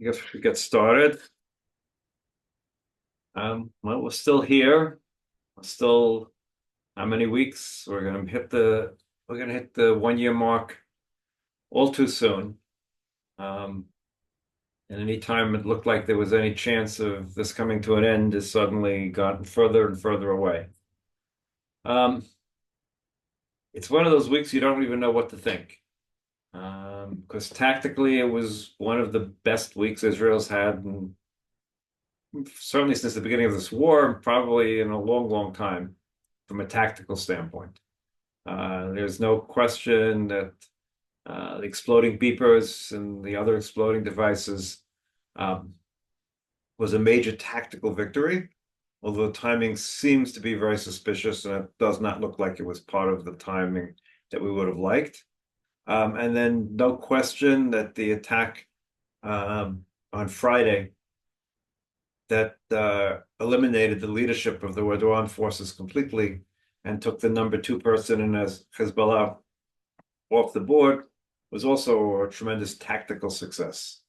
I guess we should get started. Well, we're still here. We're still how many weeks? We're gonna hit the 1 year mark all too soon. Um, and any time it looked like there was any chance of this coming to an end has suddenly gotten further and further away. Um, it's one of those weeks you don't even know what to think. Because tactically it was one of the best weeks Israel's had, and certainly since the beginning of this war, probably in a long, long time from a tactical standpoint. There's no question that the exploding beepers and the other exploding devices um, was a major tactical victory, although the timing seems to be very suspicious and it does not look like it was part of the timing that we would have liked. And then no question that the attack on Friday that eliminated the leadership of the Erdogan forces completely and took the number two person in as Hezbollah off the board was also a tremendous tactical success.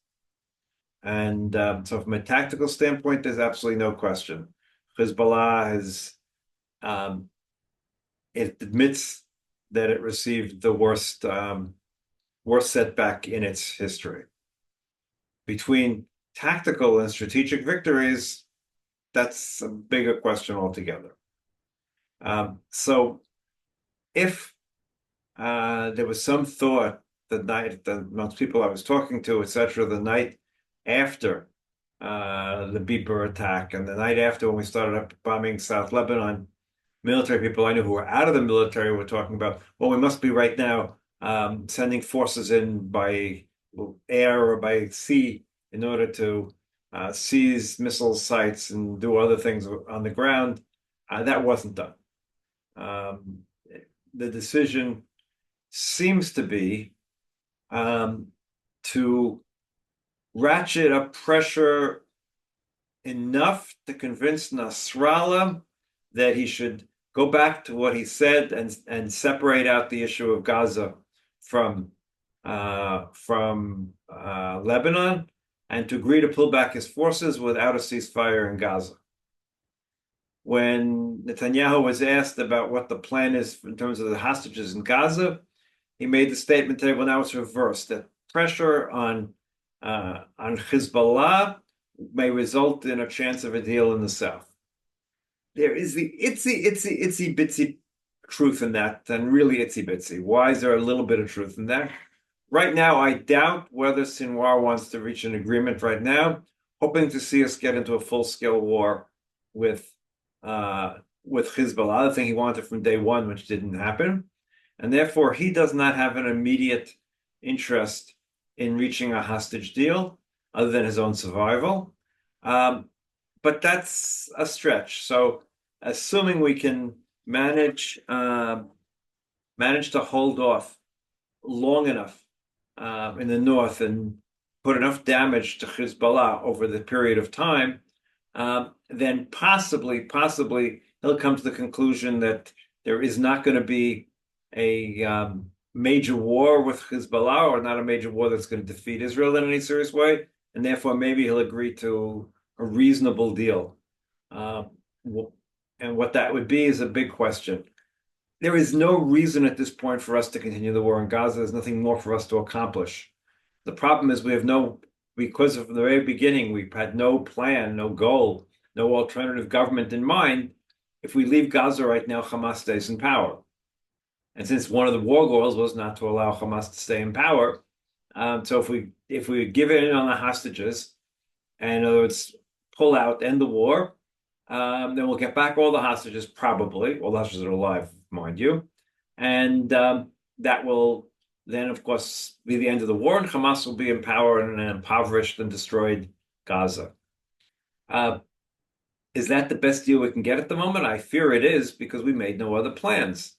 And so from a tactical standpoint, there's absolutely no question. Hezbollah um, it admits that it received the worst setback in its history. Between tactical and strategic victories, that's a bigger question altogether. So if there was some thought the night, the most people I was talking to, etc., the night after the beeper attack and the night after when we started up bombing South Lebanon, military people I knew who were out of the military were talking about, well, we must be right now sending forces in by air or by sea in order to seize missile sites and do other things on the ground. That wasn't done. Um, the decision seems to be to ratchet up pressure enough to convince Nasrallah that he should go back to what he said and separate out the issue of Gaza from Lebanon and to agree to pull back his forces without a ceasefire in Gaza. When Netanyahu was asked about what the plan is in terms of the hostages in Gaza, he made the statement today, well, now it's reversed, that pressure on Hezbollah may result in a chance of a deal in the south. There is the itsy bitsy truth in that, and really itsy bitsy. Why is there a little bit of truth in that? Right now, I doubt whether Sinwar wants to reach an agreement right now, hoping to see us get into a full-scale war with Hezbollah, the thing he wanted from day one, which didn't happen. And therefore, he does not have an immediate interest in reaching a hostage deal other than his own survival. But that's a stretch. So assuming we can manage to hold off long enough in the north and put enough damage to Hezbollah over the period of time, then possibly he'll come to the conclusion that there is not going to be a major war with Hezbollah, or not a major war that's going to defeat Israel in any serious way, and therefore maybe he'll agree to a reasonable deal. And what that would be is a big question. There is no reason at this point for us to continue the war in Gaza. There's nothing more for us to accomplish. The problem is because of the very beginning, we've had no plan, no goal, no alternative government in mind. If we leave Gaza right now, Hamas stays in power. And since one of the war goals was not to allow Hamas to stay in power, so if we give in on the hostages, and in other words, pull out, end the war, then we'll get back all the hostages, probably. All the hostages are alive, mind you. And that will then, of course, be the end of the war, and Hamas will be in power in an impoverished and destroyed Gaza. Is that the best deal we can get at the moment? I fear it is, because we made no other plans.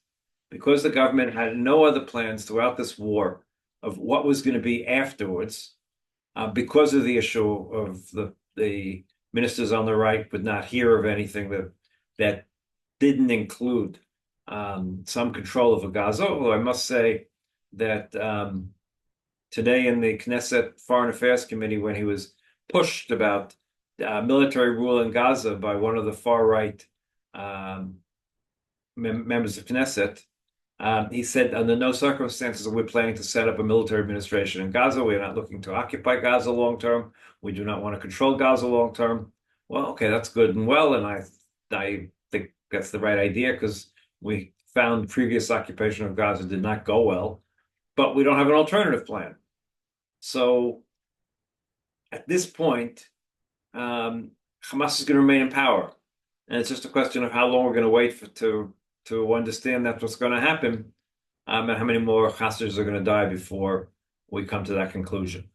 Because the government had no other plans throughout this war of what was going to be afterwards, because of the issue of the ministers on the right would not hear of anything that didn't include some control over Gaza. Although I must say that today in the Knesset Foreign Affairs Committee, when he was pushed about military rule in Gaza by one of the far right um, members of Knesset. He said, under no circumstances are we planning to set up a military administration in Gaza. We are not looking to occupy Gaza long term. We do not want to control Gaza long term. Well, okay, that's good and well, and I think that's the right idea because we found previous occupation of Gaza did not go well, but we don't have an alternative plan. So at this point, Hamas is going to remain in power, and it's just a question of how long we're going to wait to understand that's what's going to happen, and how many more hostages are going to die before we come to that conclusion.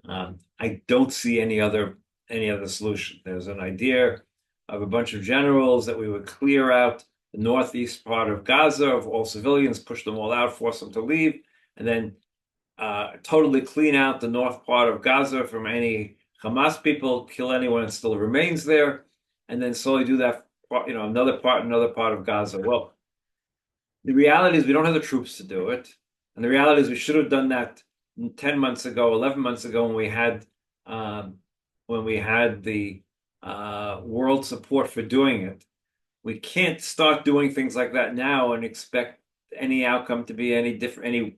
I don't see any other solution. There's an idea of a bunch of generals that we would clear out the northeast part of Gaza of all civilians, push them all out, force them to leave, and then totally clean out the north part of Gaza from any Hamas people, kill anyone that still remains there, and then slowly do that, another part of Gaza. Well, the reality is we don't have the troops to do it. And the reality is we should have done that 10 months ago, 11 months ago when we had the world support for doing it. We can't start doing things like that now and expect any outcome to be any different.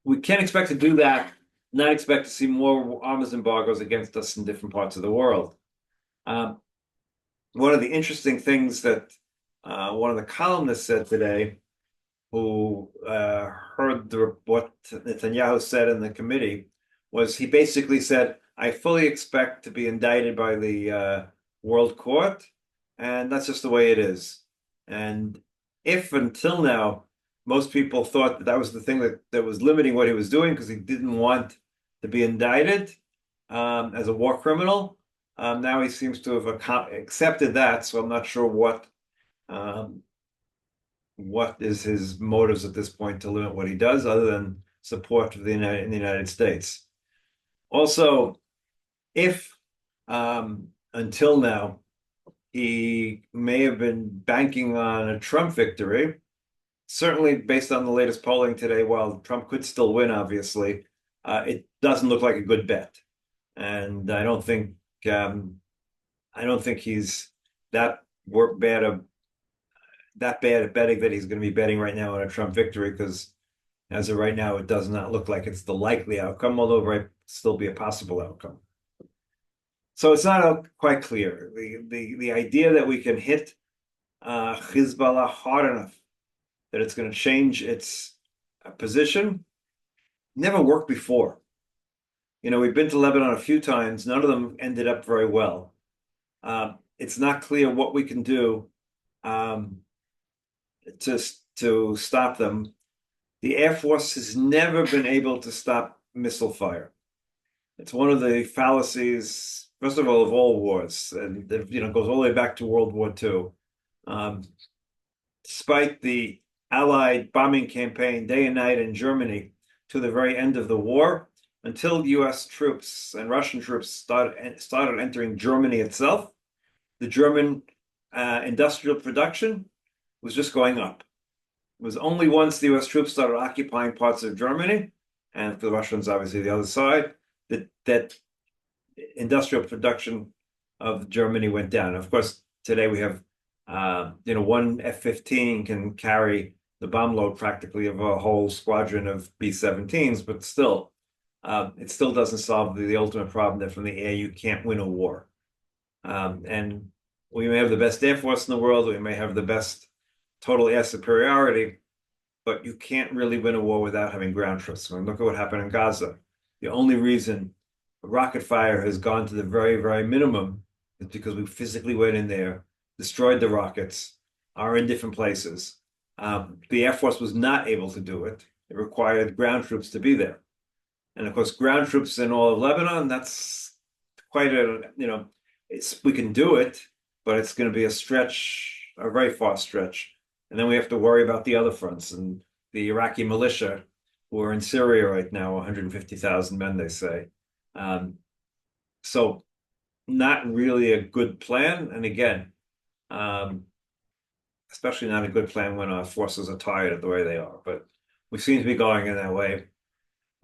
We can't expect to do that, not expect to see more arms embargoes against us in different parts of the world. One of the interesting things that one of the columnists said today, who heard what Netanyahu said in the committee, was he basically said, I fully expect to be indicted by the World Court, and that's just the way it is. And if until now, most people thought that was the thing that was limiting what he was doing because he didn't want to be indicted as a war criminal. Now he seems to have accepted that, so I'm not sure what is his motives at this point to limit what he does, other than support in the United States. Also, if until now he may have been banking on a Trump victory, certainly based on the latest polling today, while Trump could still win, obviously, it doesn't look like a good bet. And I don't think he's that bad at betting that he's going to be betting right now on a Trump victory, because as of right now, it does not look like it's the likely outcome, although it might still be a possible outcome. So it's not quite clear. The idea that we can hit Hezbollah hard enough that it's going to change its position never worked before. We've been to Lebanon a few times. None of them ended up very well. It's not clear what we can do to stop them. The Air Force has never been able to stop missile fire. It's one of the fallacies, first of all wars, and goes all the way back to World War II. Despite the Allied bombing campaign day and night in Germany to the very end of the war, until U.S. troops and Russian troops started entering Germany itself, the German industrial production was just going up. It was only once the U.S. troops started occupying parts of Germany, and for the Russians, obviously, the other side, that industrial production of Germany went down. Of course, today we have, one F-15 can carry the bomb load practically of a whole squadron of B-17s, but still, it still doesn't solve the ultimate problem that from the air you can't win a war. And we may have the best Air Force in the world, we may have the best total air superiority, but you can't really win a war without having ground troops. I mean, look at what happened in Gaza. The only reason rocket fire has gone to the very, very minimum is because we physically went in there, destroyed the rockets, are in different places. The Air Force was not able to do it. It required ground troops to be there. And of course, ground troops in all of Lebanon, that's quite we can do it, but it's going to be a very far stretch. And then we have to worry about the other fronts and the Iraqi militia who are in Syria right now, 150,000 men, they say. So not really a good plan. And again, especially not a good plan when our forces are tired of the way they are. But we seem to be going in that way.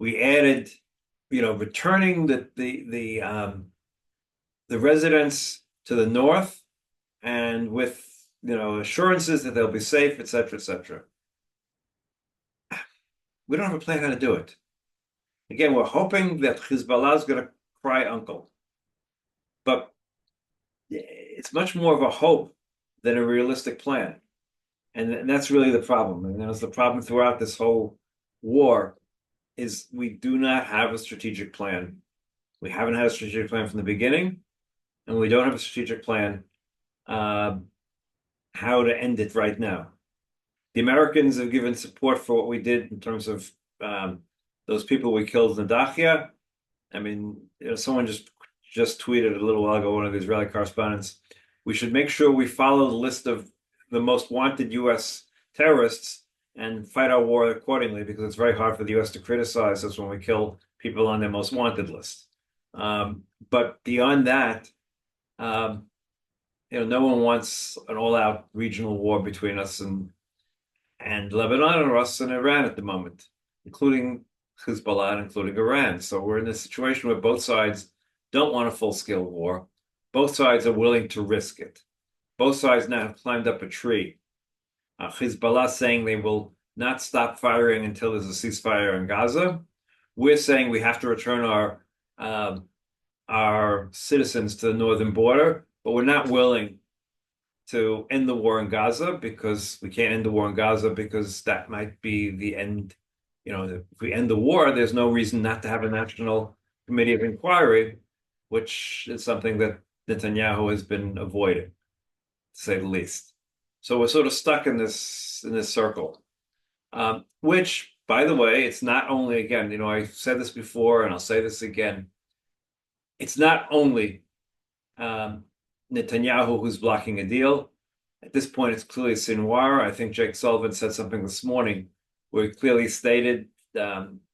We added, returning the the residents to the north and with assurances that they'll be safe, etc., etc. We don't have a plan how to do it. Again, we're hoping that Hezbollah is going to cry uncle, but it's much more of a hope than a realistic plan. And that's really the problem. And that's the problem throughout this whole war is we do not have a strategic plan. We haven't had a strategic plan from the beginning, and we don't have a strategic plan uh, how to end it right now. The Americans have given support for what we did in terms of those people we killed in Dachia. I mean, someone just tweeted a little while ago, one of the Israeli correspondents, we should make sure we follow the list of the most wanted U.S. terrorists and fight our war accordingly, because it's very hard for the U.S. to criticize us when we kill people on their most wanted list. But beyond that, no one wants an all-out regional war between us and Lebanon or us and Iran at the moment, including Hezbollah and including Iran. So we're in a situation where both sides don't want a full-scale war. Both sides are willing to risk it. Both sides now have climbed up a tree. Hezbollah saying they will not stop firing until there's a ceasefire in Gaza. We're saying we have to return our citizens to the northern border, but we're not willing to end the war in Gaza, because we can't end the war in Gaza because that might be the end. If we end the war, there's no reason not to have a national committee of inquiry, which is something that Netanyahu has been avoiding, to say the least. So we're sort of stuck in this circle, which, by the way, it's not only, again, I said this before and I'll say this again. It's not only Netanyahu who's blocking a deal. At this point, it's clearly Sinwar. I think Jake Sullivan said something this morning where he clearly stated,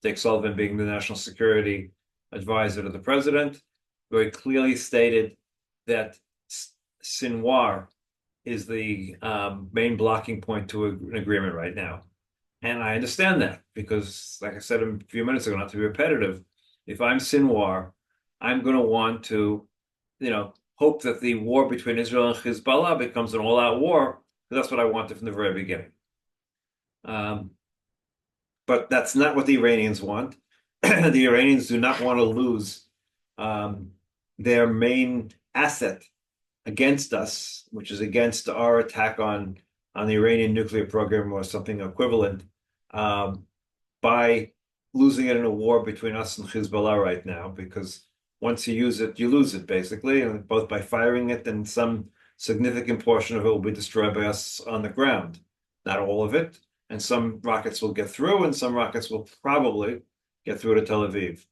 Jake Sullivan being the national security advisor to the president, very clearly stated that Sinwar is the main blocking point to an agreement right now. And I understand that because, like I said a few minutes ago, not to be repetitive, if I'm Sinwar, I'm going to want to, hope that the war between Israel and Hezbollah becomes an all-out war, because that's what I wanted from the very beginning. But that's not what the Iranians want. The Iranians do not want to lose their main asset against us, which is against our attack on the Iranian nuclear program or something equivalent, by losing it in a war between us and Hezbollah right now, because once you use it, you lose it, basically, and both by firing it and some significant portion of it will be destroyed by us on the ground. Not all of it, and some rockets will get through, and some rockets will probably get through to Tel Aviv.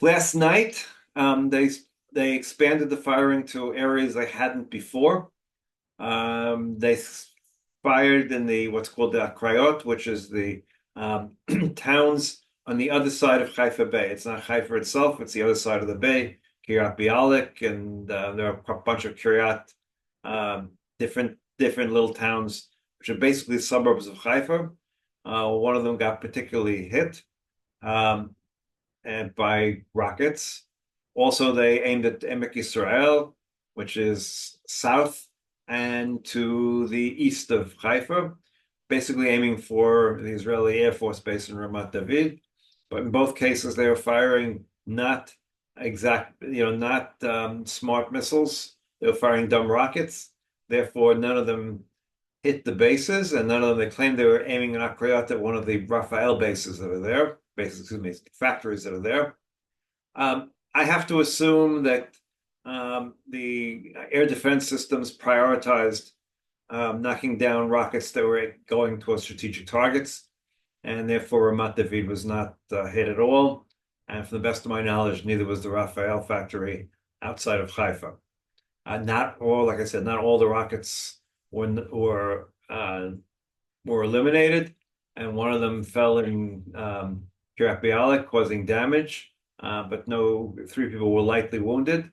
Last night, they expanded the firing to areas they hadn't before. They fired in what's called the Akrayot, which is the towns on the other side of Haifa Bay. It's not Haifa itself, it's the other side of the bay, Kiryat Bialik, and there are a bunch of Kiryat, different little towns, which are basically suburbs of Haifa. One of them got particularly hit and by rockets. Also, they aimed at Emek Yisrael, which is south and to the east of Haifa, basically aiming for the Israeli Air Force Base in Ramat David. But in both cases, they were firing not smart missiles. They were firing dumb rockets. Therefore, none of them hit the bases, and none of them, they claimed they were aiming an Akrayot at one of the Rafael bases that are there, factories that are there. I have to assume that the air defense systems prioritized knocking down rockets that were going towards strategic targets, and therefore Ramat David was not hit at all. And from the best of my knowledge, neither was the Rafael factory outside of Haifa. Not all, like I said, not all the rockets were eliminated, and one of them fell in Kiryat Bialik, causing damage. But 3 people were lightly wounded.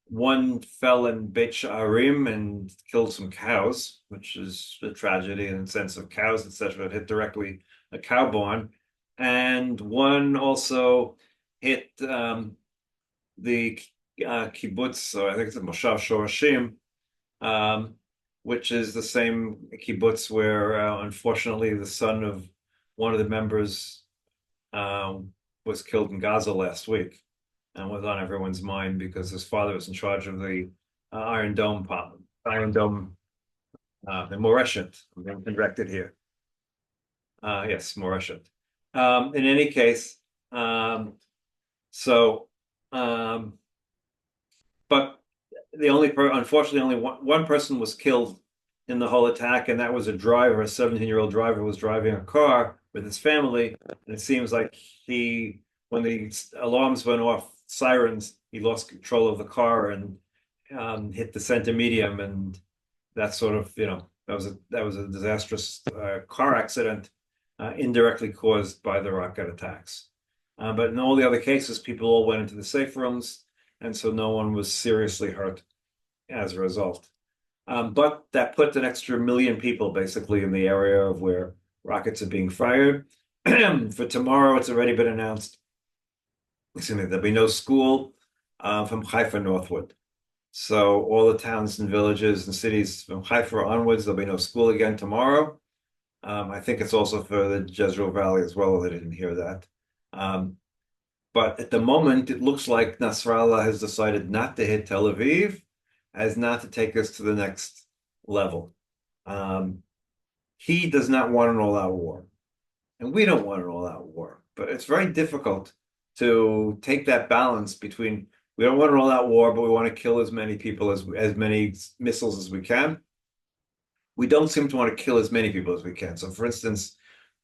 One fell in Beit Sha'arim and killed some cows, which is a tragedy in the sense of cows, etc. It hit directly a cow barn. And one also hit the kibbutz, or I think it's a Moshav Shorashim, um, which is the same kibbutz where, unfortunately, the son of one of the members um, was killed in Gaza last week and was on everyone's mind because his father was in charge of the Iron Dome in Moreshet. I'm being directed here. Yes, Moreshet. In any case, um, so, um, but unfortunately, only one person was killed in the whole attack, and that was a driver. A 17-year-old driver was driving a car with his family, and it seems like when the alarms went off, sirens, he lost control of the car and hit the center medium, and that sort of, that was a disastrous car accident, indirectly caused by the rocket attacks. But in all the other cases, people all went into the safe rooms, and so no one was seriously hurt as a result. But that put an extra million people basically in the area of where rockets are being fired. For tomorrow, it's already been announced. Excuse me, there'll be no school from Haifa northward. So all the towns and villages and cities from Haifa onwards, there'll be no school again tomorrow. I think it's also for the Jezreel Valley as well. I didn't hear that. Um, but at the moment, it looks like Nasrallah has decided not to hit Tel Aviv, as not to take us to the next level. Um, he does not want an all-out war, and we don't want an all-out war. But it's very difficult to take that balance between we don't want an all-out war, but we want to kill as many people as many missiles as we can. We don't seem to want to kill as many people as we can. So, for instance,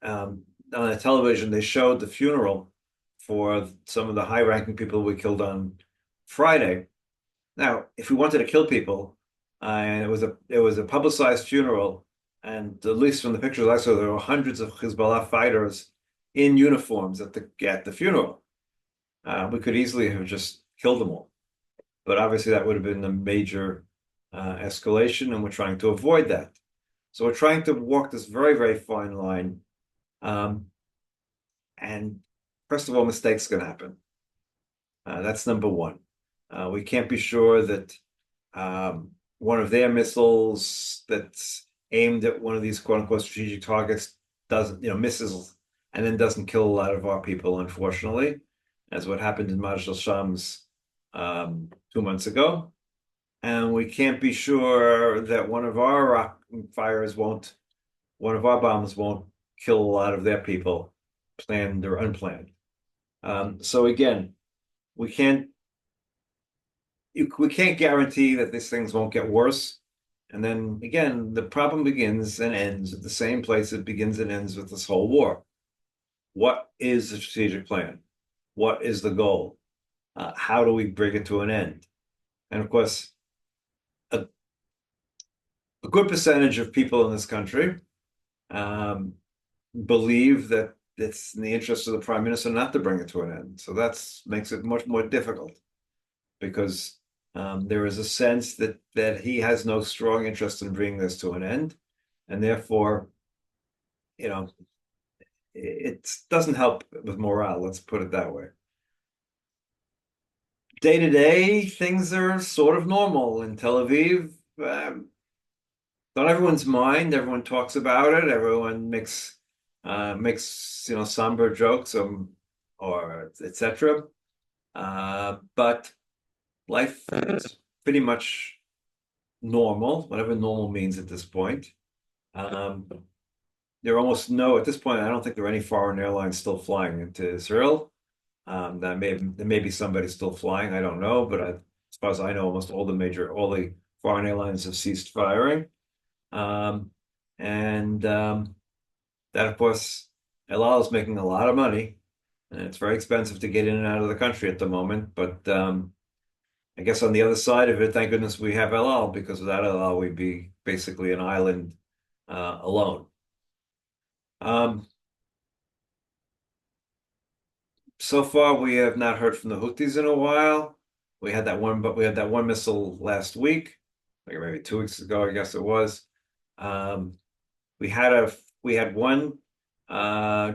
on the television, they showed the funeral for some of the high-ranking people we killed on Friday. Now, if we wanted to kill people, and it was a publicized funeral, and at least from the pictures I saw, there were hundreds of Hezbollah fighters in uniforms at the funeral. We could easily have just killed them all, but obviously that would have been a major escalation, and we're trying to avoid that. So we're trying to walk this very, very fine line. Um, and first of all, mistakes can happen. That's number one. We can't be sure that one of their missiles that's aimed at one of these quote unquote strategic targets doesn't, misses and then doesn't kill a lot of our people, unfortunately, as what happened in Majid Shams 2 months ago. And we can't be sure that one of our bombs won't kill a lot of their people, planned or unplanned. So again, we can't guarantee that these things won't get worse. And then again, the problem begins and ends at the same place it begins and ends with this whole war. What is the strategic plan? What is the goal? How do we bring it to an end? And of course, a good percentage of people in this country believe that it's in the interest of the prime minister not to bring it to an end. So that makes it much more difficult because there is a sense that he has no strong interest in bringing this to an end, and therefore, it doesn't help with morale. Let's put it that way. Day to day, things are sort of normal in Tel Aviv. On everyone's mind, everyone talks about it. Everyone makes somber jokes or etc. But life is pretty much normal, whatever normal means at this point. There are almost no, at this point, I don't think there are any foreign airlines still flying into Israel. There may be somebody still flying, I don't know, but as far as I know, almost all the foreign airlines have ceased firing. And that, of course, El Al is making a lot of money, and it's very expensive to get in and out of the country at the moment. But I guess on the other side of it, thank goodness we have El Al, because without El Al, we'd be basically an island alone. So far, we have not heard from the Houthis in a while. We had that one missile last week, like maybe 2 weeks ago, I guess it was. We had one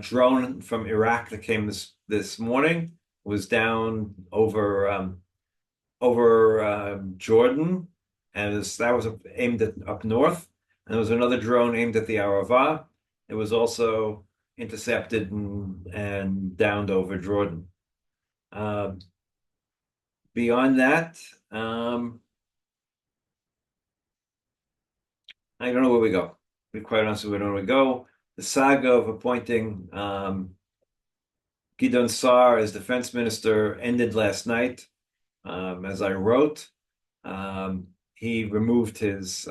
drone from Iraq that came this morning. It was down over over Jordan, and that was aimed at up north. And there was another drone aimed at the Arava. It was also intercepted and downed over Jordan. Uh, Beyond that, um, I don't know where we go. To be quite honest, we don't know where we go. The saga of appointing Gideon Sa'ar as defense minister ended last night. As I wrote, he removed his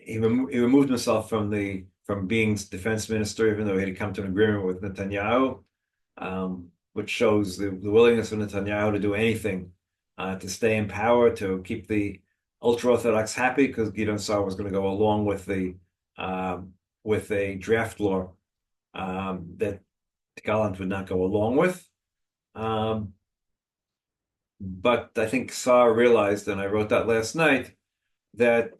he removed himself from being defense minister, even though he had come to an agreement with Netanyahu, which shows the willingness of Netanyahu to do anything to stay in power, to keep the ultra-Orthodox happy, because Gideon Sa'ar was going to go along with a draft law that Gallant would not go along with. Um, but I think Sa'ar realized, and I wrote that last night, that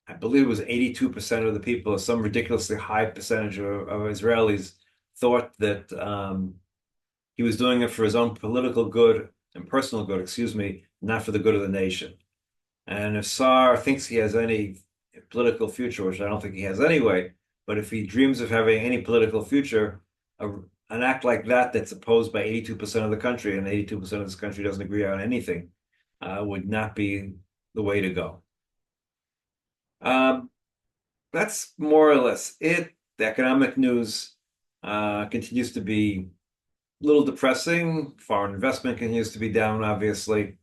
I believe it was 82% of the people, some ridiculously high percentage of Israelis, thought that he was doing it for his own political good and personal good, excuse me, not for the good of the nation. And if Sa'ar thinks he has any political future, which I don't think he has anyway, but if he dreams of having any political future, an act like that that's opposed by 82% of the country, and 82% of this country doesn't agree on anything, would not be the way to go. Um, that's more or less it. The economic news continues to be a little depressing. Foreign investment continues to be down, obviously.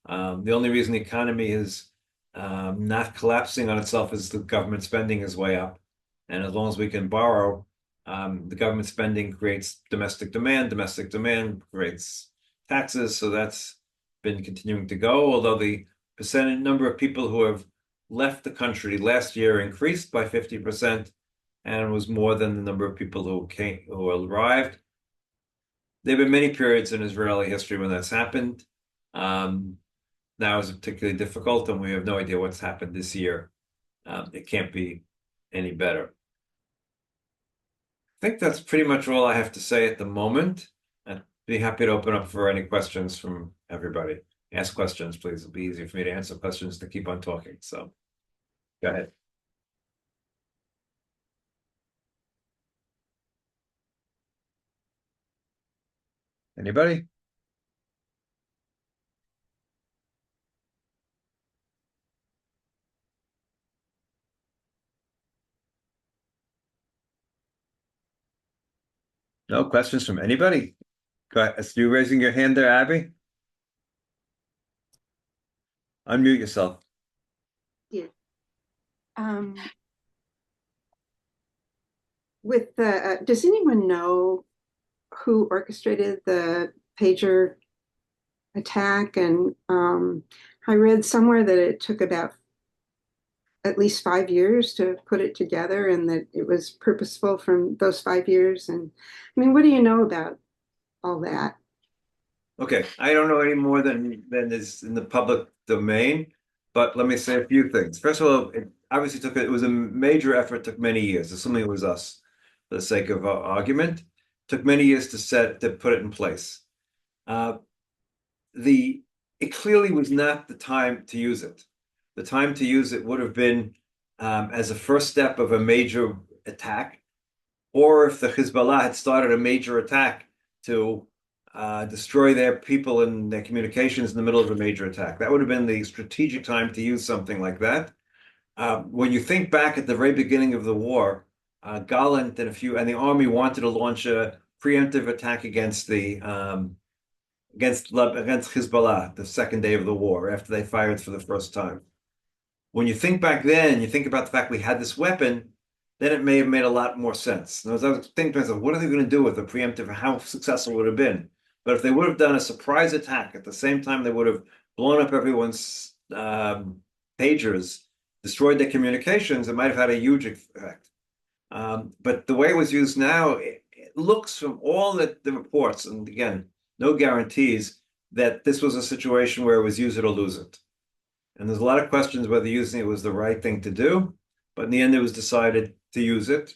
The only reason the economy is not collapsing on itself is the government spending is way up. And as long as we can borrow, the government spending creates domestic demand. Domestic demand creates taxes. So that's been continuing to go, although the percentage number of people who have left the country last year increased by 50% and was more than the number of people who arrived. There have been many periods in Israeli history when that's happened. Now is particularly difficult, and we have no idea what's happened this year. It can't be any better. I think that's pretty much all I have to say at the moment. I'd be happy to open up for any questions from everybody. Ask questions, please. It'll be easier for me to answer questions to keep on talking. So go ahead. Anybody? No questions from anybody? Go ahead. Are you raising your hand there, Abby? Unmute yourself. Yeah. Um, with the, does anyone know who orchestrated the pager attack? And I read somewhere that it took about at least 5 years to put it together and that it was purposeful from those 5 years. And I mean, what do you know about all that? Okay, I don't know any more than is in the public domain, but let me say a few things. First of all, it obviously it was a major effort, took many years, assuming it was us, for the sake of argument, took many years to put it in place. Uh, the It clearly was not the time to use it. The time to use it would have been as a first step of a major attack, or if the Hezbollah had started a major attack to destroy their people and their communications in the middle of a major attack. That would have been the strategic time to use something like that. When you think back at the very beginning of the war, Gallant and the army wanted to launch a preemptive attack against against Hezbollah the second day of the war after they fired for the first time. When you think back then, you think about the fact we had this weapon, then it may have made a lot more sense. And as I was thinking to myself, what are they going to do with a preemptive? How successful would it have been? But if they would have done a surprise attack at the same time, they would have blown up everyone's pagers, destroyed their communications. It might have had a huge effect. But the way it was used now, it looks from all the reports, and again, no guarantees that this was a situation where it was use it or lose it. And there's a lot of questions whether using it was the right thing to do, but in the end, it was decided to use it.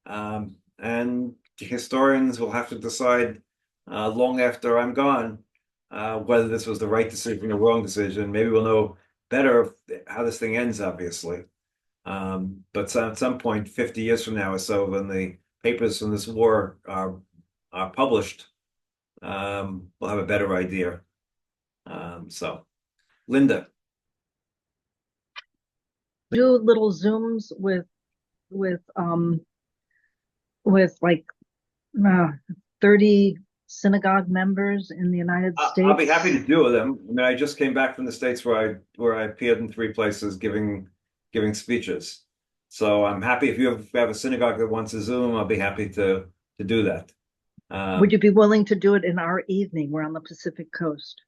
And historians will have to decide long after I'm gone whether this was the right decision or wrong decision. Maybe we'll know better how this thing ends, obviously. But at some point, 50 years from now or so, when the papers from this war are published, we'll have a better idea. So, Linda, Do little Zooms with with like uh, 30 synagogue members in the United I'll be happy to States. do them. I mean, I just came back from the States where I appeared in three places giving speeches. So I'm happy if you have a synagogue that wants a Zoom, I'll be happy to do that. Would Um, you be willing to do it in our evening? We're on the Pacific Coast.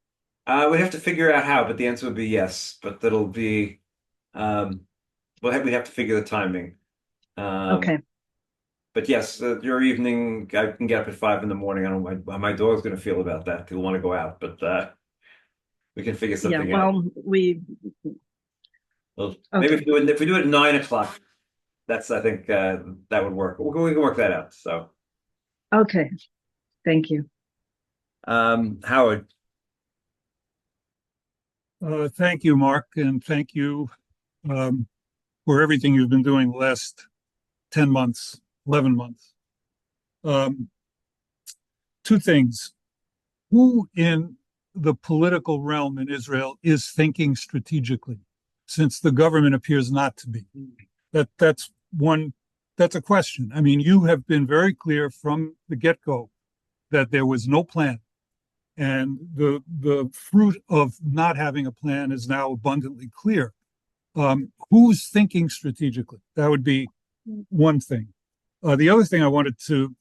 we'd have to figure out how, but the answer would be yes. But that'll be um, we'd have to figure the timing. Um, Okay. but yes, your evening, I can get up at 5 in the morning. I don't know how my dog's going to feel about that. He'll want to go out, but we can figure Yeah. something out. Well, we Well, maybe okay. if we do it at 9 o'clock, that's I think that would work. We can work that out. So, Okay. Thank you. Howard, Thank you, Mark, and thank you um, for everything you've been doing the last 10 months, 11 months. Um, Two things. Who in the political realm in Israel is thinking strategically, since the government appears not to be? That's one, that's a question. I mean, you have been very clear from the get-go that there was no plan. And the fruit of not having a plan is now abundantly clear. Who's thinking strategically? That would be one thing. The other thing I wanted to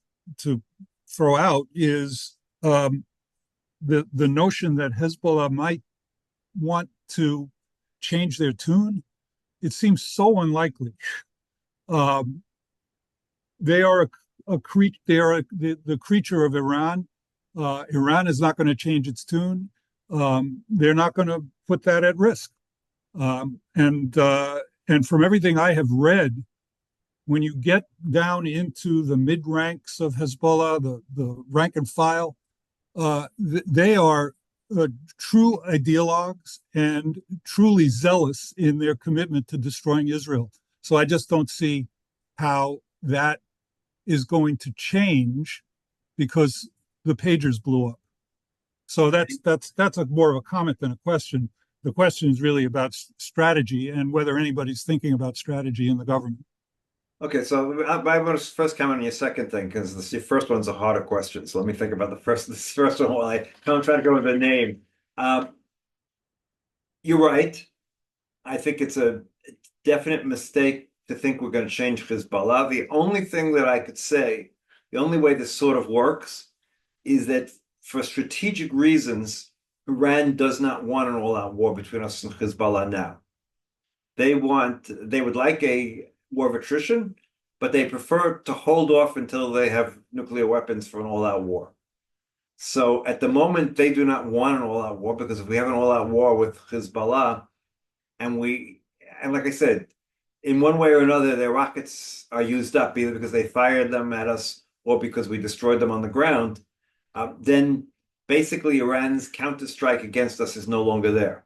throw out is the notion that Hezbollah might want to change their tune. It seems so unlikely. Um, they are they are the creature of Iran. Iran is not going to change its tune. They're not going to put that at risk. And from everything I have read, when you get down into the mid ranks of Hezbollah, the rank and file, they are true ideologues and truly zealous in their commitment to destroying Israel. So I just don't see how that is going to change because the pagers blew up. So that's more of a comment than a question. The question is really about strategy and whether anybody's thinking about strategy in the government. okay. So I want to first comment on your second thing because your first one's a harder question. So let me think about this first one while I come try to go with a name. Uh, you're right. I think it's a definite mistake to think we're going to change Hezbollah. The only thing that I could say, the only way this sort of works is that for strategic reasons, Iran does not want an all-out war between us and Hezbollah now. They would like a war of attrition, but they prefer to hold off until they have nuclear weapons for an all-out war. So at the moment, they do not want an all-out war because if we have an all-out war with Hezbollah, and like I said, in one way or another, their rockets are used up either because they fired them at us or because we destroyed them on the ground. Then basically Iran's counterstrike against us is no longer there.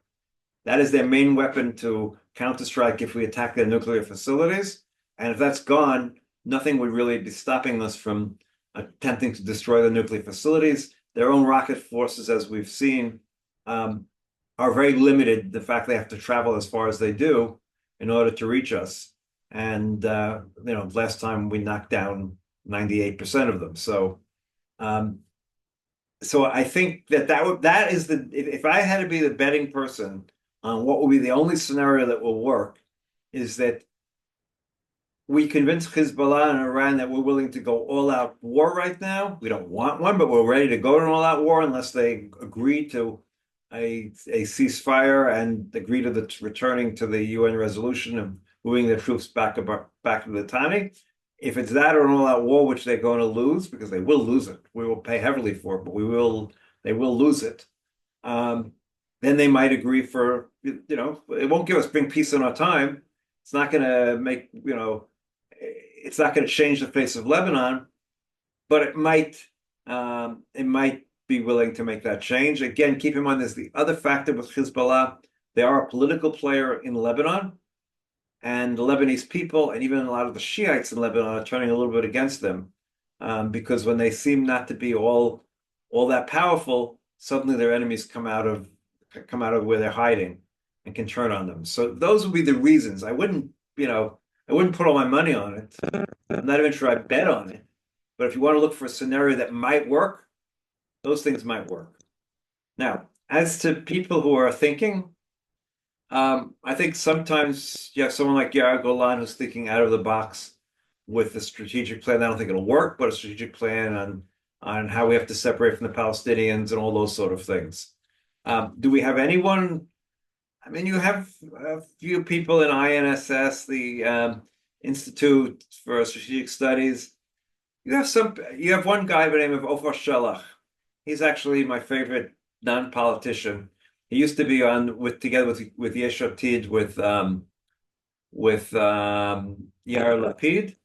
That is their main weapon to counterstrike if we attack their nuclear facilities. And if that's gone, nothing would really be stopping us from attempting to destroy the nuclear facilities. Their own rocket forces, as we've seen, are very limited. The fact they have to travel as far as they do in order to reach us. And last time we knocked down 98% of them. So I think that is if I had to be the betting person on what will be the only scenario that will work, is that we convince Hezbollah and Iran that we're willing to go all out war right now. We don't want one, but we're ready to go to an all out war unless they agree to a ceasefire and agree to the returning to the UN resolution of moving their troops back to Litani. If it's that or an all out war, which they're going to lose, because they will lose it, we will pay heavily for it, but they will lose it. Then they might agree for, it won't bring peace in our time. It's not going to it's not going to change the face of Lebanon, but it might be willing to make that change. Again, keep in mind there's the other factor with Hezbollah. They are a political player in Lebanon, and the Lebanese people, and even a lot of the Shiites in Lebanon, are turning a little bit against them, because when they seem not to be all that powerful, suddenly their enemies come out of where they're hiding and can turn on them. So those would be the reasons. I wouldn't put all my money on it. I'm not even sure I bet on it. But if you want to look for a scenario that might work, those things might work. Now, as to people who are thinking, I think sometimes you have someone like Yair Golan who's thinking out of the box with a strategic plan. I don't think it'll work, but a strategic plan on how we have to separate from the Palestinians and all those sort of things. Do we have anyone? I mean, you have a few people in INSS, the Institute for Strategic Studies. You have one guy by the name of Ofer Shelach. He's actually my favorite non-politician. He used to be together with Yesh Atid with Yair Lapid.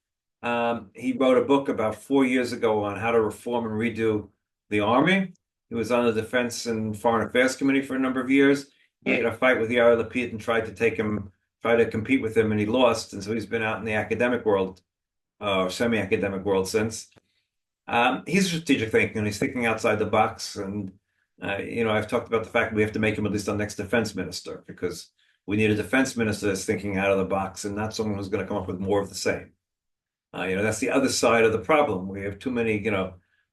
He wrote a book about 4 years ago on how to reform and redo the army. He was on the Defense and Foreign Affairs Committee for a number of years. He had a fight with Yair Lapid and tried to compete with him, and he lost. And so he's been out in the academic world, or semi-academic world since. He's strategic thinking, and he's thinking outside the box. And I've talked about the fact that we have to make him at least our next defense minister, because we need a defense minister that's thinking out of the box and not someone who's going to come up with more of the same. That's the other side of the problem. We have too many,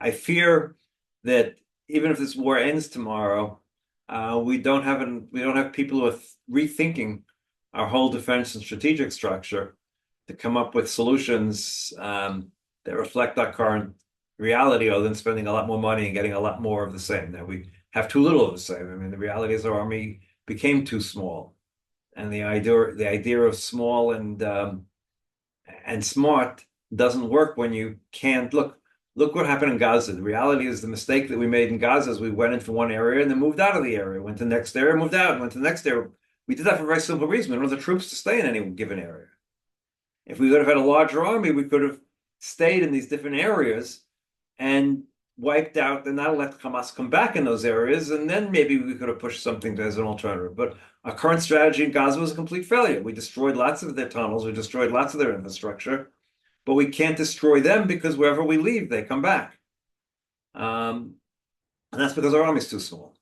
I fear that even if this war ends tomorrow, we don't have people who are rethinking our whole defense and strategic structure to come up with solutions that reflect our current reality, other than spending a lot more money and getting a lot more of the same. Now we have too little of the same. I mean, the reality is our army became too small, and the idea of small and smart doesn't work when you can't look what happened in Gaza. The reality is the mistake that we made in Gaza is we went into one area and then moved out of the area, went to the next area, moved out, and went to the next area. We did that for a very simple reason. We don't have the troops to stay in any given area. If we would have had a larger army, we could have stayed in these different areas and wiped out and not let Hamas come back in those areas, and then maybe we could have pushed something as an alternative. But our current strategy in Gaza was a complete failure. We destroyed lots of their tunnels, we destroyed lots of their infrastructure, but we can't destroy them because wherever we leave, they come back. And that's because our army is too small.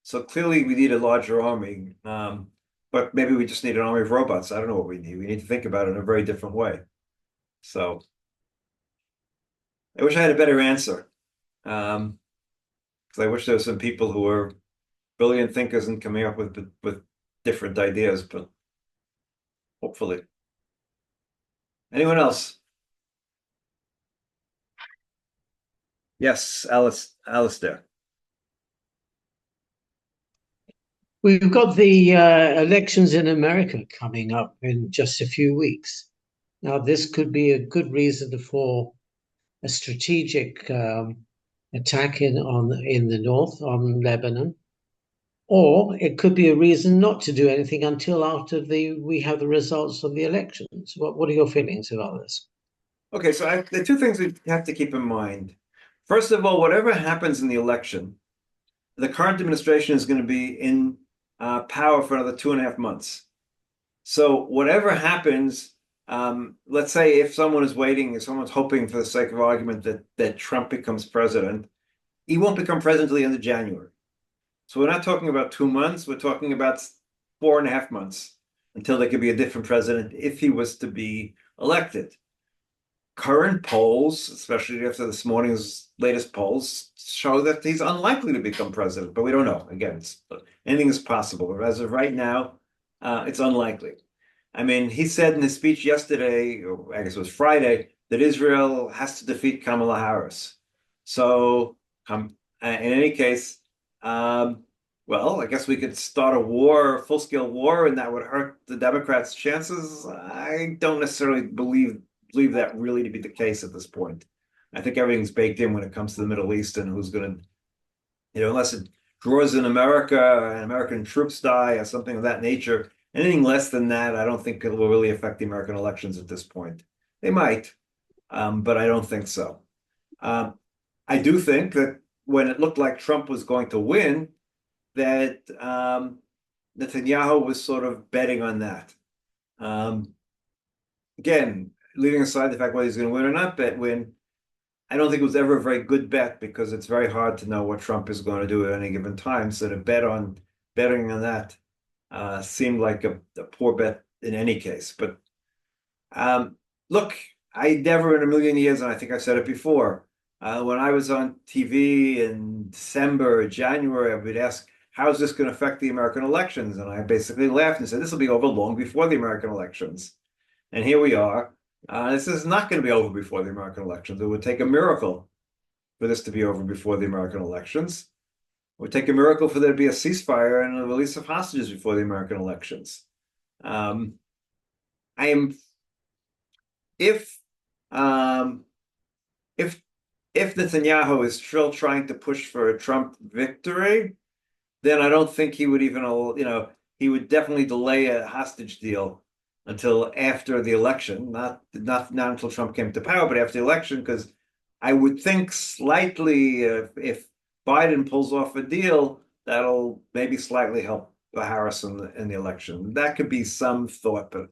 So clearly we need a larger army, but maybe we just need an army of robots. I don't know what we need. We need to think about it in a very different way. So I wish I had a better answer. Because I wish there were some people who were brilliant thinkers and coming up with different ideas, but hopefully. Anyone else? Yes, Alistair. We've got the elections in America coming up in just a few weeks. Now, this could be a good reason for a strategic attack in the north on Lebanon, or it could be a reason not to do anything until after we have the results of the elections. What are your feelings about this? Okay, so the two things we have to keep in mind. First of all, whatever happens in the election, the current administration is going to be in power for another 2.5 months. So whatever happens, let's say if someone's hoping for the sake of argument that Trump becomes president, he won't become president until the end of January. So we're not talking about 2 months, we're talking about 4.5 months until there could be a different president if he was to be elected. Current polls, especially after this morning's latest polls, show that he's unlikely to become president, but we don't know. Again, anything is possible. But as of right now, it's unlikely. I mean, he said in his speech yesterday, or I guess it was Friday, that Israel has to defeat Kamala Harris. So, in any case, well, I guess we could start a war, full-scale war, and that would hurt the Democrats' chances. I don't necessarily believe that really to be the case at this point. I think everything's baked in when it comes to the Middle East and who's going to, unless it draws in America and American troops die or something of that nature, anything less than that, I don't think it will really affect the American elections at this point. They might, but I don't think so. I do think that when it looked like Trump was going to win, that Netanyahu was sort of betting on that. Again, leaving aside the fact whether he's going to win or not win, I don't think it was ever a very good bet because it's very hard to know what Trump is going to do at any given time. So to betting on that seemed like a poor bet in any case. But look, I never in a million years, and I think I've said it before, when I was on TV in December or January, I would ask, how is this going to affect the American elections? And I basically laughed and said, this will be over long before the American elections. And here we are. This is not going to be over before the American elections. It would take a miracle for this to be over before the American elections. It would take a miracle for there to be a ceasefire and a release of hostages before the American elections. I am, if Netanyahu is still trying to push for a Trump victory, then I don't think he would even, he would definitely delay a hostage deal until after the election, not until Trump came to power, but after the election, because I would think slightly if Biden pulls off a deal, that'll maybe slightly help Harris in the election. That could be some thought, but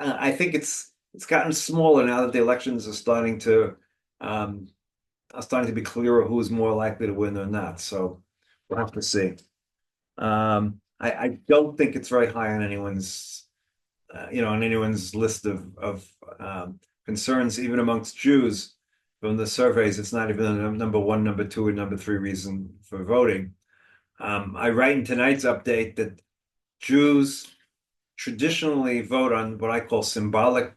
I think it's gotten smaller now that the elections are starting to be clearer who's more likely to win or not. So we'll have to see. I don't think it's very high on anyone's list of concerns, even amongst Jews. From the surveys, it's not even a number one, number two, or number three reason for voting. I write in tonight's update that Jews traditionally vote on what I call symbolic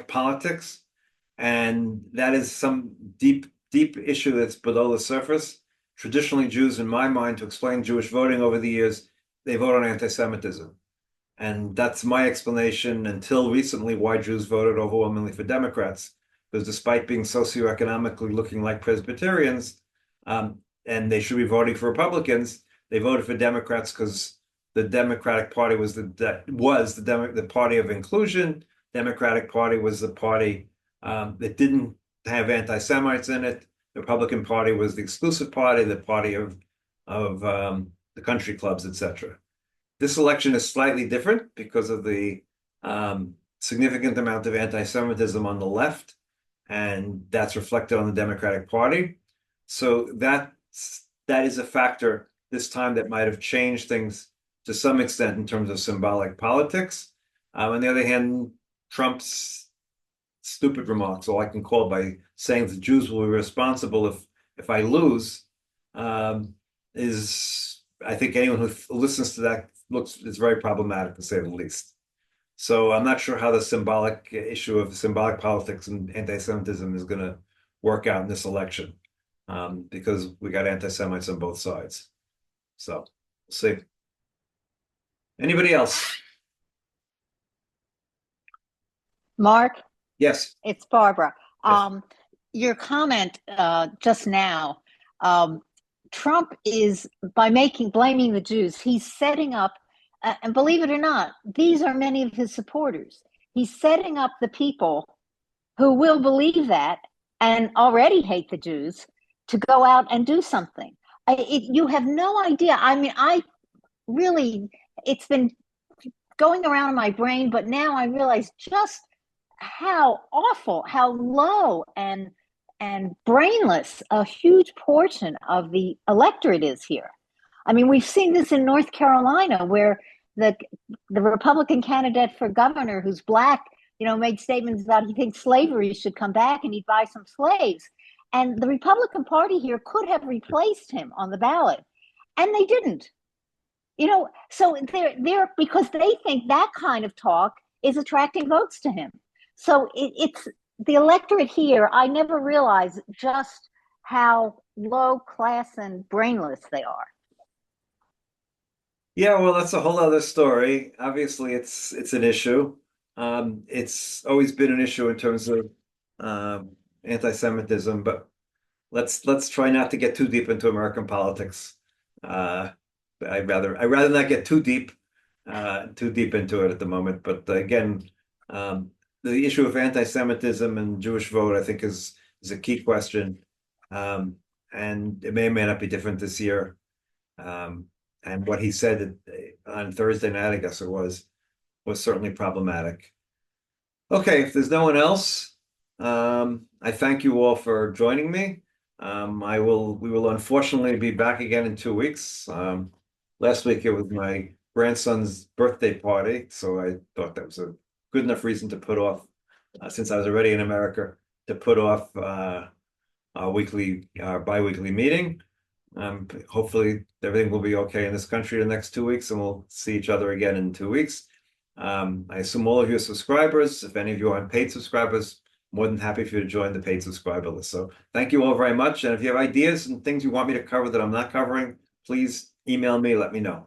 politics, and that is some deep issue that's below the surface. Traditionally, Jews, in my mind, to explain Jewish voting over the years, they vote on anti-Semitism. And that's my explanation until recently why Jews voted overwhelmingly for Democrats. Because despite being socioeconomically looking like Presbyterians, and they should be voting for Republicans, they voted for Democrats because the Democratic Party was the party of inclusion. Democratic Party was the party that didn't have anti-Semites in it. The Republican Party was the exclusive party, the party of the country clubs, etc. This election is slightly different because of the significant amount of anti-Semitism on the left, and that's reflected on the Democratic Party. So that is a factor this time that might have changed things to some extent in terms of symbolic politics. On the other hand, Trump's stupid remarks, all I can call by saying the Jews will be responsible if I lose, is, I think anyone who listens to that it's very problematic to say the least. So I'm not sure how the symbolic issue of symbolic politics and anti-Semitism is going to work out in this election, because we got anti-Semites on both sides. So we'll see. Anybody else? Mark, Yes. it's Barbara. Yes. Your comment just now, Trump is, by blaming the Jews, he's setting up, and believe it or not, these are many of his supporters. He's setting up the people who will believe that and already hate the Jews to go out and do something. You have no idea. I mean, it's been going around in my brain, but now I realize just how awful, how low and brainless a huge portion of the electorate is here. I mean, we've seen this in North Carolina, where the Republican candidate for governor, who's Black, made statements about he thinks slavery should come back and he'd buy some slaves. And the Republican Party here could have replaced him on the ballot, and they didn't. So they're because they think that kind of talk is attracting votes to him. So it's the electorate here. I never realized just how low class and brainless they are. Yeah, well, that's a whole other story. Obviously, it's an issue. It's always been an issue in terms of anti-Semitism, but let's try not to get too deep into American politics. I'd rather not get too deep into it at the moment. But again, the issue of anti-Semitism and Jewish vote, I think, is a key question. And it may not be different this year. And what he said on Thursday night, I guess it was certainly problematic. Okay, if there's no one else, I thank you all for joining me. We will unfortunately be back again in 2 weeks. Last week it was my grandson's birthday party, so I thought that was a good enough reason to put off, since I was already in America, to put off our bi-weekly meeting. Hopefully everything will be okay in this country the next 2 weeks, and we'll see each other again in 2 weeks. I assume all of you are subscribers. If any of you aren't paid subscribers, more than happy for you to join the paid subscriber list. So thank you all very much. And if you have ideas and things you want me to cover that I'm not covering, please email me, let me know.